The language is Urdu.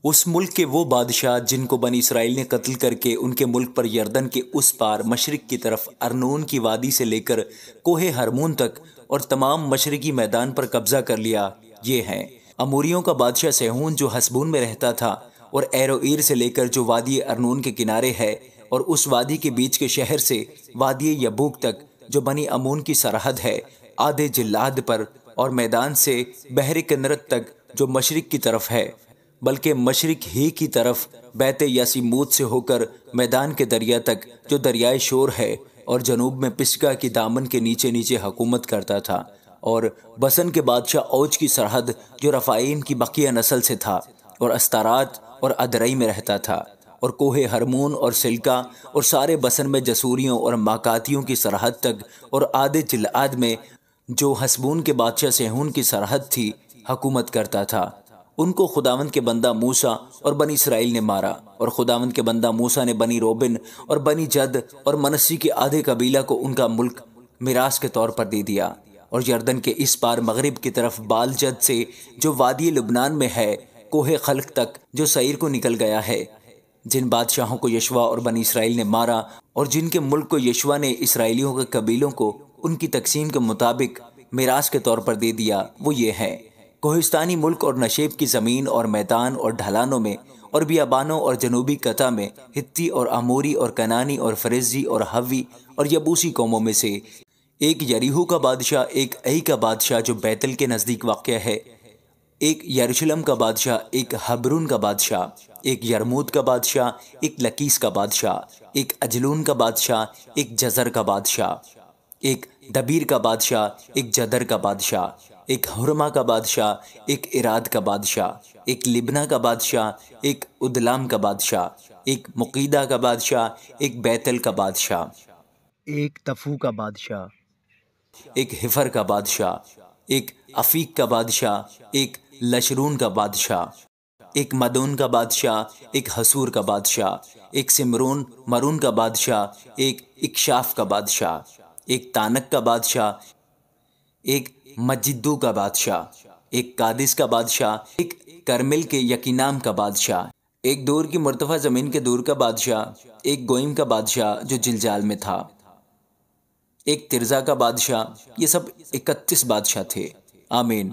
اس ملک کے وہ بادشاہ جن کو بنی اسرائیل نے قتل کر کے ان کے ملک پر یردن کے اس پار مشرق کی طرف ارنون کی وادی سے لے کر کوہ ہرمون تک اور تمام مشرقی میدان پر قبضہ کر لیا، یہ ہیں اموریوں کا بادشاہ سیہون جو حسبون میں رہتا تھا، اور ایروئیر سے لے کر جو وادی ارنون کے کنارے ہے، اور اس وادی کے بیچ کے شہر سے وادی یبوک تک جو بنی امون کی سرحد ہے، آدھے جلاد پر، اور میدان سے بحر کنرت تک جو مشرق کی طرف ہے، بلکہ مشرق ہی کی طرف بیت یاسیموت سے ہو کر میدان کے دریا تک جو دریائے شور ہے، اور جنوب میں پسگا کی دامن کے نیچے نیچے حکومت کرتا تھا، اور بسن کے بادشاہ اوج کی سرحد جو رفائیم کی بقیہ نسل سے تھا، اور استارات اور ادرئی میں رہتا تھا، اور کوہ ہرمون اور سلکا اور سارے بسن میں جسوریوں اور ماکاتیوں کی سرحد تک، اور آدھے جلعاد میں جو حسبون کے بادشاہ سیہون کی سرحد تھی حکومت کرتا تھا۔ ان کو خداوند کے بندہ موسیٰ اور بنی اسرائیل نے مارا، اور خداوند کے بندہ موسیٰ نے بنی روبن اور بنی جد اور منسی کے آدھے قبیلہ کو ان کا ملک میراث کے طور پر دے دیا، اور یردن کے اس پار مغرب کی طرف بال جد سے جو وادی لبنان میں ہے کوہ خلق تک جو سعیر کو نکل گیا ہے، جن بادشاہوں کو یشوا اور بنی اسرائیل نے مارا، اور جن کے ملک کو یشوا نے اسرائیلیوں کے قبیلوں کو ان کی تقسیم کے مطابق میراث کے طور پر دے دیا، وہ یہ ہے کوہستانی ملک اور نشیب کی زمین اور میدان اور ڈھلانوں میں اور بیابانوں اور جنوبی قطع میں، ہتی اور اموری اور کنانی اور فریزی اور حوی اور یبوسی قوموں میں سے، ایک یریہو کا بادشاہ، ایک ای کا بادشاہ جو بیتل کے نزدیک واقع ہے، ایک یروشلم کا بادشاہ، ایک حبرون کا بادشاہ، ایک یرموت کا بادشاہ، ایک لکیس کا بادشاہ، ایک اجلون کا بادشاہ، ایک جزر کا بادشاہ، ایک دبیر کا بادشاہ، ایک جدر کا بادشاہ، ایک ہرما کا بادشاہ، ایک اراد کا بادشاہ، ایک لبنا کا بادشاہ، ایک ادلام کا بادشاہ، ایک مقیدہ کا بادشاہ، ایک بیتل کا بادشاہ، ایک تفو کا بادشاہ، ایک حفر کا بادشاہ، ایک افیق کا بادشاہ، ایک لشرون کا بادشاہ، ایک مدون کا بادشاہ، ایک حسور کا بادشاہ، ایک سمرون مرون کا بادشاہ، ایک اکشاف کا بادشاہ، ایک تانک کا بادشاہ، ایک مجدو کا بادشاہ، ایک قادس کا بادشاہ، ایک کرمل کے یقینام کا بادشاہ، ایک دور کی مرتفع زمین کے دور کا بادشاہ، ایک گوئم کا بادشاہ جو جلجال میں تھا، ایک ترزا کا بادشاہ۔ یہ سب 31 بادشاہ تھے۔ آمین۔